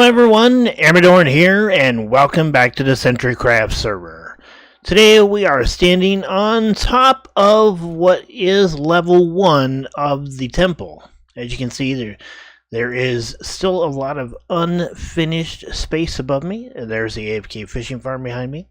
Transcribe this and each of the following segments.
everyone, Amadorn here, and welcome back to the CentriCraft server. Today we are standing on top of what is level 1 of the temple. As you can see, there is still a lot of unfinished space above me. There's the AFK fishing farm behind me,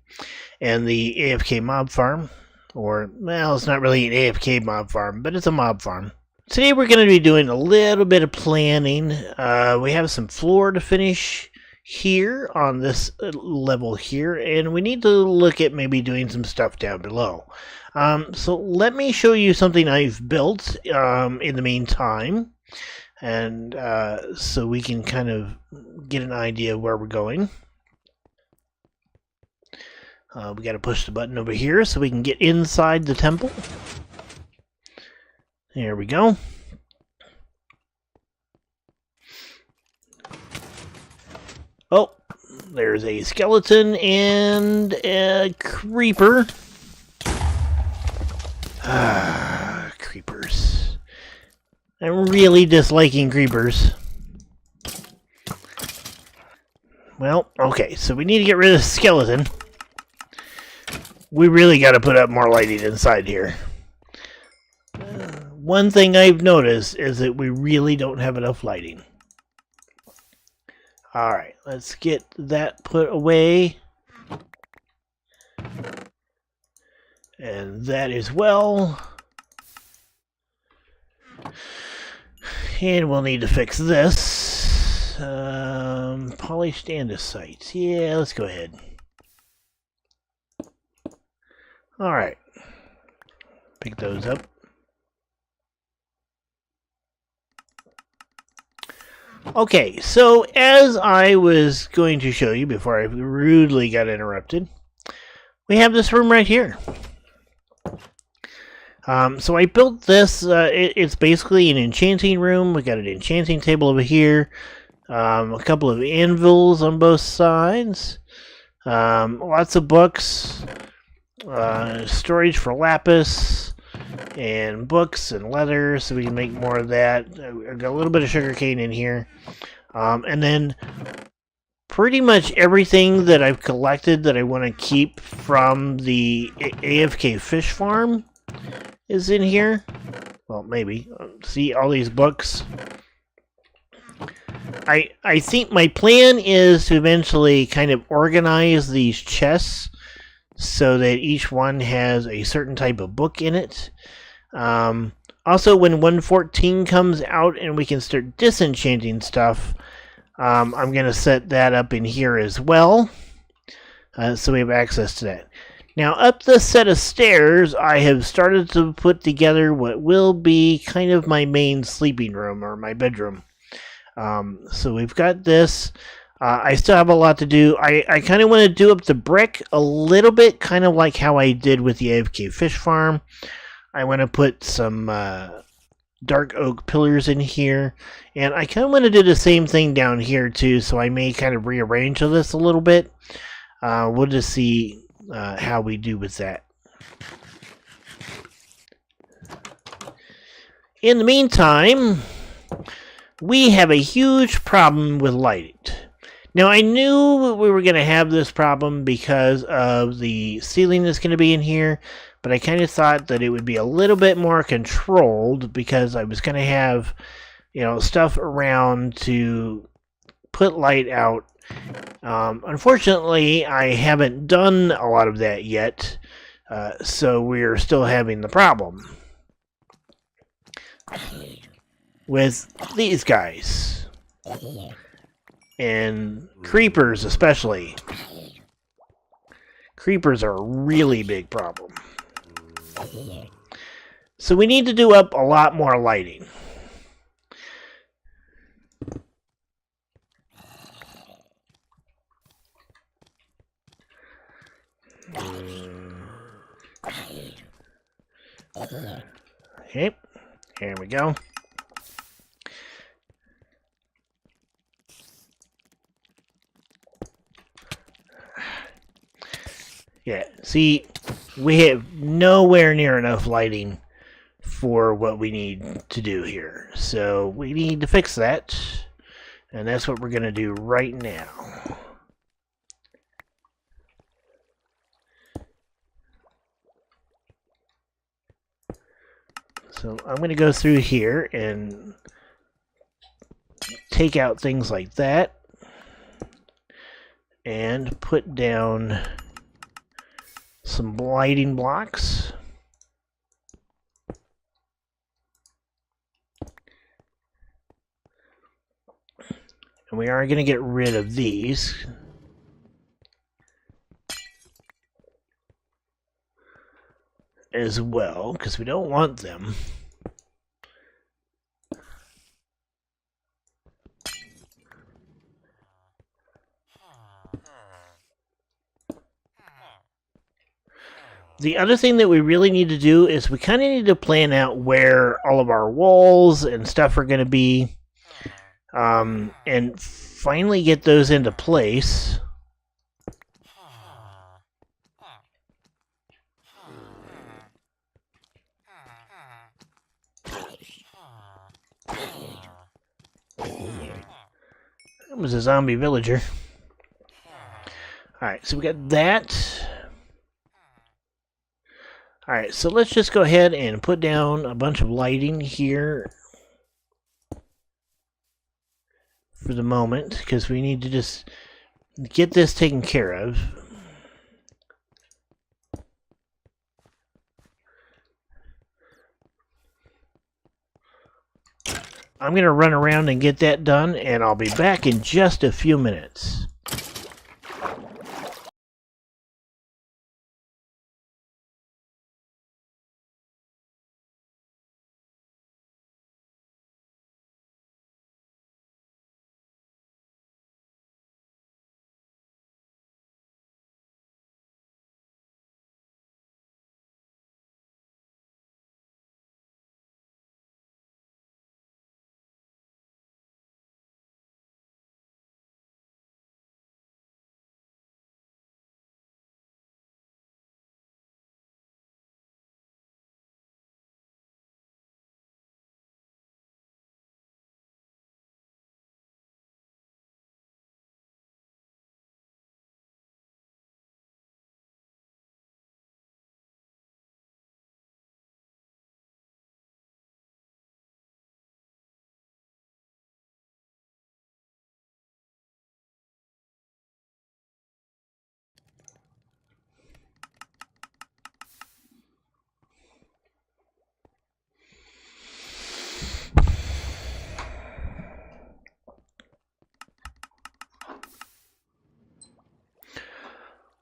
and the AFK mob farm, or, well, it's not really an AFK mob farm, but it's a mob farm. Today we're going to be doing a little bit of planning. We have some floor to finish here on this level here, and we need to look at maybe doing some stuff down below. So let me show you something I've built in the meantime, and so we can kind of get an idea of where we're going. We got to push the button over here so we can get inside the temple. There we go. Oh, there's a skeleton and a creeper. Creepers. I'm really disliking creepers. Well, okay, so we need to get rid of the skeleton. We really got to put up more lighting inside here. One thing I've noticed is that we really don't have enough lighting. Alright, let's get that put away. And that as well. And we'll need to fix this. Polished andesite. Yeah, let's go ahead. Alright. Pick those up. Okay, so as I was going to show you before I rudely got interrupted, we have this room right here. So I built this, it's basically an enchanting room. We got an enchanting table over here, a couple of anvils on both sides, lots of books, storage for lapis, and books and leather, so we can make more of that. I've got a little bit of sugarcane in here. And then pretty much everything that I've collected that I want to keep from the AFK fish farm is in here. Well, maybe. See all these books? I think my plan is to eventually kind of organize these chests so that each one has a certain type of book in it. Also, when 1.14 comes out and we can start disenchanting stuff, I'm going to set that up in here as well, so we have access to that. Now, up the set of stairs, I have started to put together what will be kind of my main sleeping room, or my bedroom. So we've got this. I still have a lot to do. I kind of want to do up the brick a little bit, kind of like how I did with the AFK fish farm. I want to put some dark oak pillars in here, and I kind of want to do the same thing down here too, so I may kind of rearrange this a little bit. We'll just see how we do with that. In the meantime, we have a huge problem with light. Now, I knew we were going to have this problem because of the ceiling that's going to be in here, but I kind of thought that it would be a little bit more controlled because I was going to have, stuff around to put light out. Unfortunately, I haven't done a lot of that yet, so we're still having the problem with these guys. And creepers especially. Creepers are a really big problem. So we need to do up a lot more lighting. Okay, here we go. Yeah, see, we have nowhere near enough lighting for what we need to do here. So we need to fix that. And that's what we're going to do right now. So I'm going to go through here and take out things like that and put down some lighting blocks. And we are going to get rid of these. As well, because we don't want them. The other thing that we really need to do is we kind of need to plan out where all of our walls and stuff are going to be, and finally get those into place. That was a zombie villager. Alright, so we got that. Alright, so let's just go ahead and put down a bunch of lighting here for the moment, because we need to just get this taken care of. I'm going to run around and get that done, and I'll be back in just a few minutes.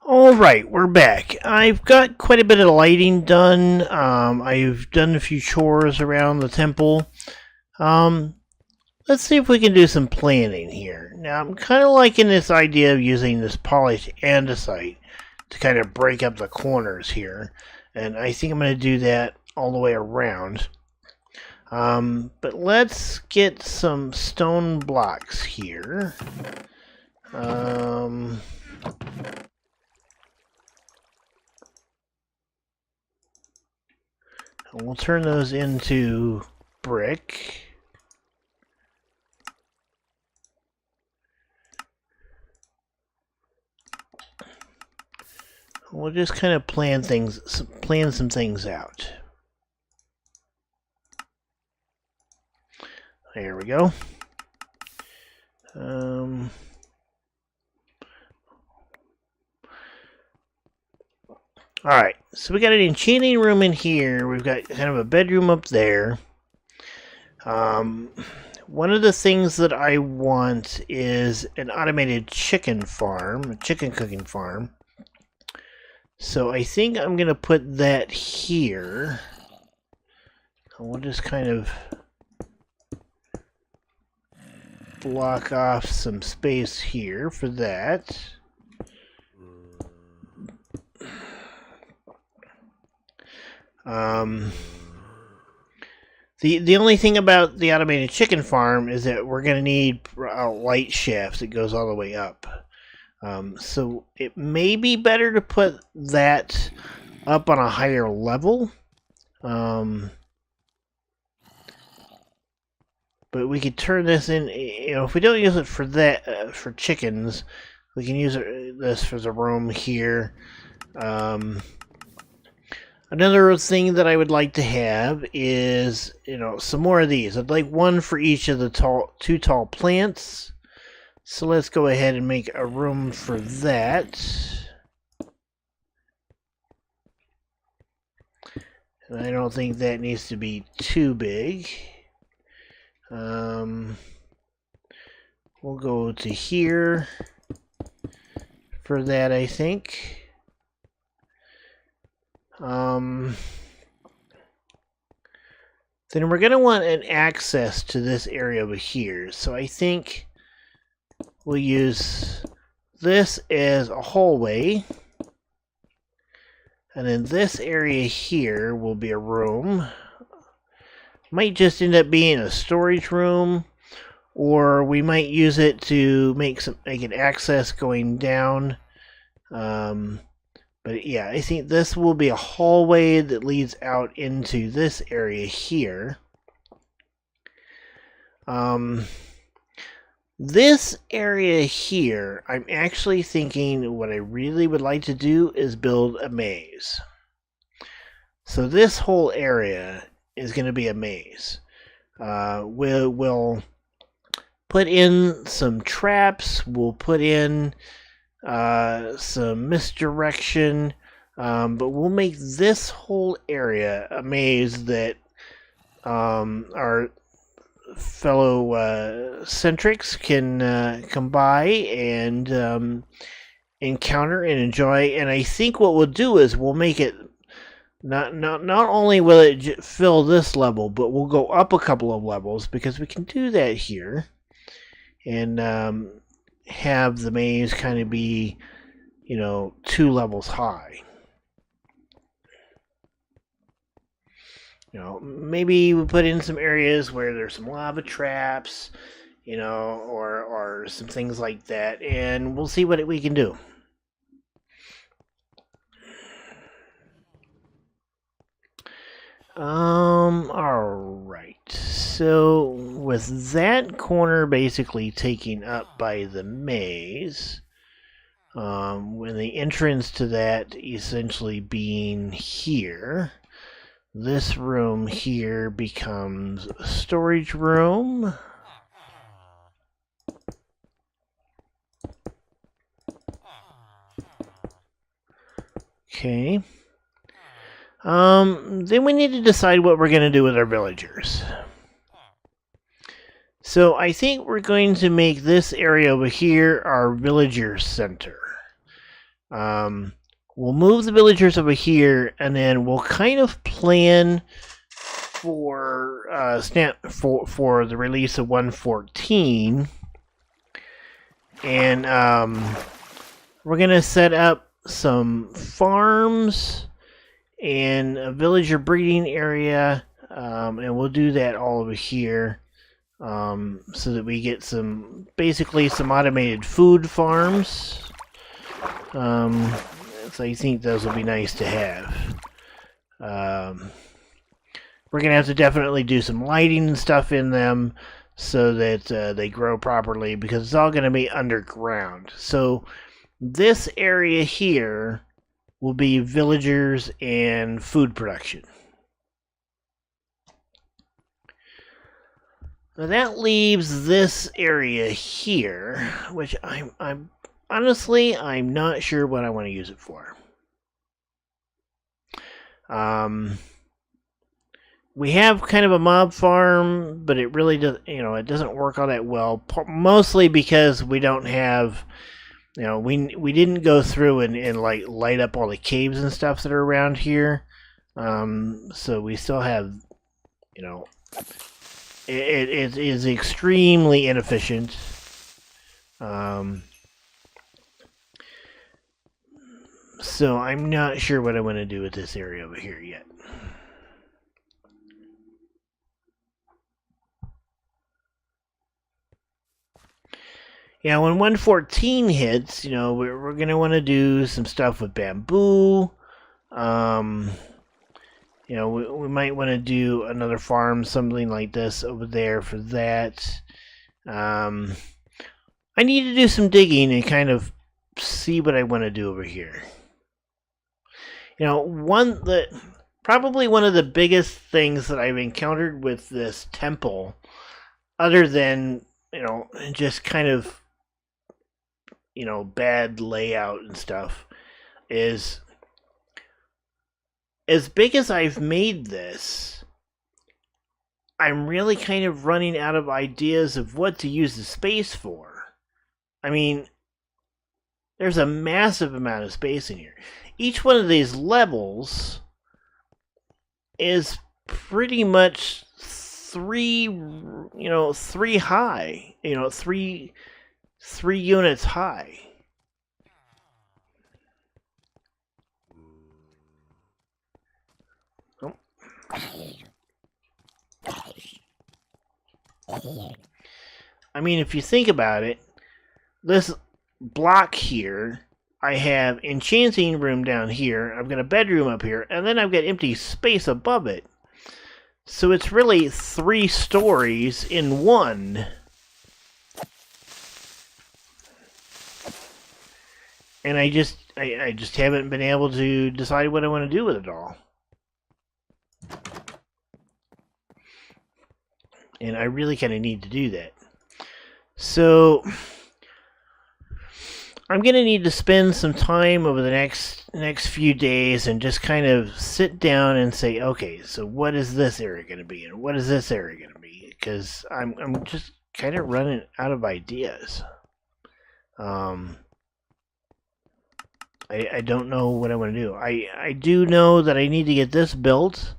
Alright, we're back. I've got quite a bit of lighting done. I've done a few chores around the temple. Let's see if we can do some planning here. Now, I'm kind of liking this idea of using this polished andesite to kind of break up the corners here. And I think I'm going to do that all the way around. But let's get some stone blocks here. We'll turn those into brick. We'll just kind of plan some things out. There we go. Alright, so we got an enchanting room in here. We've got kind of a bedroom up there. One of the things that I want is an automated chicken farm, a chicken cooking farm. So I think I'm going to put that here. We'll just kind of block off some space here for that. The only thing about the automated chicken farm is that we're going to need a light shaft that goes all the way up. So it may be better to put that up on a higher level. but we could turn this in, you know, if we don't use it for that, for chickens, we can use this for the room here. Another thing that I would like to have is, you know, some more of these. I'd like one for each of the two tall plants. So let's go ahead and make a room for that. And I don't think that needs to be too big. We'll go to here for that, I think. Then we're going to want an access to this area over here. So I think we'll use this as a hallway. And then this area here will be a room. Might just end up being a storage room, or we might use it to make an access going down. But yeah, I think this will be a hallway that leads out into this area here. This area here, I'm actually thinking what I really would like to do is build a maze. So this whole area is going to be a maze. We'll put in some traps. We'll put in some misdirection. But we'll make this whole area a maze that our fellow Centrics can come by and encounter and enjoy. And I think what we'll do is we'll make it not only will it fill this level, but we'll go up a couple of levels, because we can do that here and have the maze kind of be, you know, 2 levels high. You know, maybe we put in some areas where there's some lava traps, you know, or some things like that, and we'll see what we can do. Alright, so with that corner basically taken up by the maze, when the entrance to that essentially being here, this room here becomes a storage room. Okay. Then we need to decide what we're going to do with our villagers. So I think we're going to make this area over here our villager center. We'll move the villagers over here, and then we'll kind of plan for for the release of 1.14, and we're gonna set up some farms and a villager breeding area, and we'll do that all over here, so that we get basically some automated food farms. So I think those will be nice to have. We're going to have to definitely do some lighting and stuff in them so that they grow properly, because it's all going to be underground. So this area here will be villagers and food production. Now that leaves this area here, which I'm honestly, I'm not sure what I want to use it for. We have kind of a mob farm, but it really does, you know, it doesn't work all that well. Mostly because we don't have, you know, we didn't go through and like light up all the caves and stuff that are around here. So we still have, you know, it is extremely inefficient. So I'm not sure what I want to do with this area over here yet. Yeah, when 1.14 hits, you know, we're going to want to do some stuff with bamboo. You you know, we might want to do another farm, something like this over there for that. I need to do some digging and kind of see what I want to do over here. You know, probably one of the biggest things that I've encountered with this temple, other than, you know, just kind of, you know, bad layout and stuff, is as big as I've made this, I'm really kind of running out of ideas of what to use the space for. I mean, there's a massive amount of space in here. Each one of these levels is pretty much three high, you know, three units high. Oh. I mean, if you think about it, this block here, I have enchanting room down here, I've got a bedroom up here, and then I've got empty space above it. So it's really 3 stories in one. And I just haven't been able to decide what I want to do with it all. And I really kind of need to do that. So I'm going to need to spend some time over the next few days and just kind of sit down and say, okay, so what is this area going to be, and what is this area going to be? Because I'm just kind of running out of ideas. I don't know what I want to do. I do know that I need to get this built,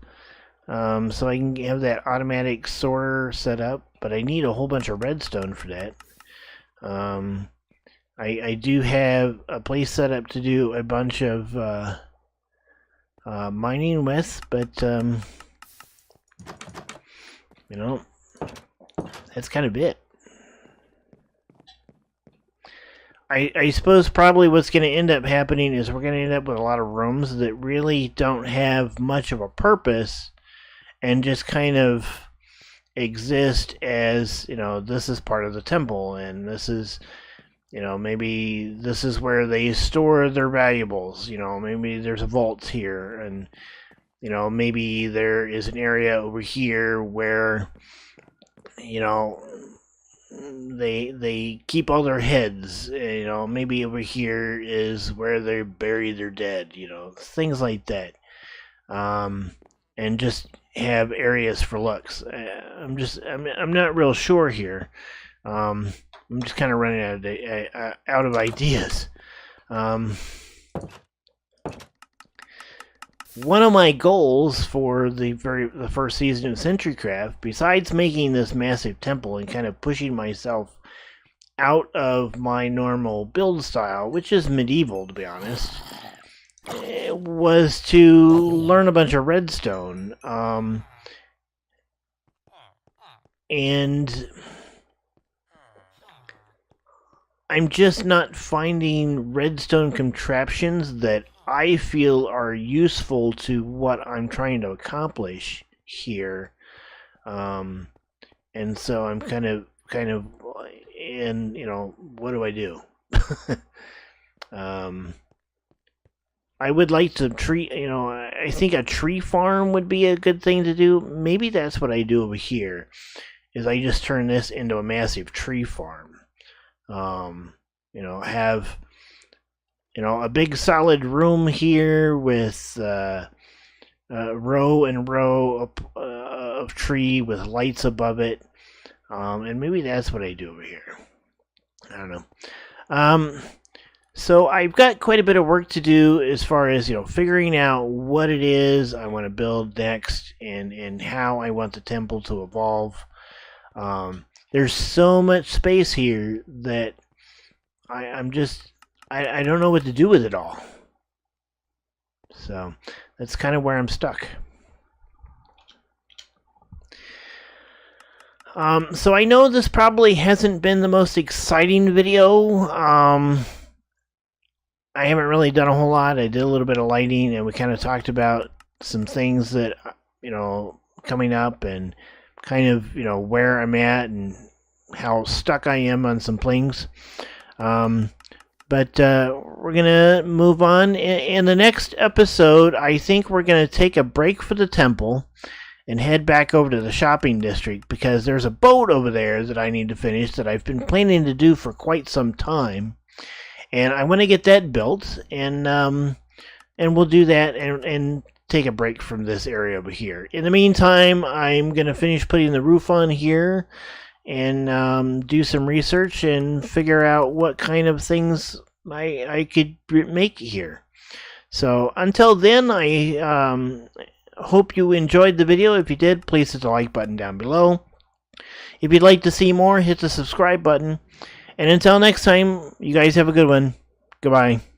so I can have that automatic sorter set up, but I need a whole bunch of redstone for that. I do have a place set up to do a bunch of mining with, but you know, that's kind of it. I suppose probably what's going to end up happening is we're going to end up with a lot of rooms that really don't have much of a purpose and just kind of exist as, you know, this is part of the temple, and this is, you know, maybe this is where they store their valuables. You know, maybe there's a vault here, and, you know, maybe there is an area over here where, you know, they keep all their heads. You know, maybe over here is where they bury their dead. You know, things like that, and just have areas for looks. I'm not real sure here. I'm just kind of running out of ideas. One of my goals for the first season of CentriCraft, besides making this massive temple and kind of pushing myself out of my normal build style, which is medieval to be honest, was to learn a bunch of redstone. And I'm just not finding redstone contraptions that I feel are useful to what I'm trying to accomplish here. And so I'm kind of in, you know, what do I do? I would like to you know, I think a tree farm would be a good thing to do. Maybe that's what I do over here, is I just turn this into a massive tree farm. You know, have, you know, a big solid room here with row and row of tree with lights above it. And maybe that's what I do over here. I don't know. So I've got quite a bit of work to do as far as, you know, figuring out what it is I want to build next, and how I want the temple to evolve. There's so much space here that I don't know what to do with it all. So that's kind of where I'm stuck. So I know this probably hasn't been the most exciting video. I haven't really done a whole lot. I did a little bit of lighting, and we kind of talked about some things that, coming up, and kind of, where I'm at and how stuck I am on some things. But we're going to move on. In the next episode, I think we're going to take a break for the temple and head back over to the shopping district, because there's a boat over there that I need to finish that I've been planning to do for quite some time. And I want to get that built, and we'll do that and take a break from this area over here. In the meantime, I'm going to finish putting the roof on here and do some research and figure out what kind of things I could make here. So until then, I hope you enjoyed the video. If you did, please hit the like button down below. If you'd like to see more, hit the subscribe button. And until next time, you guys have a good one. Goodbye.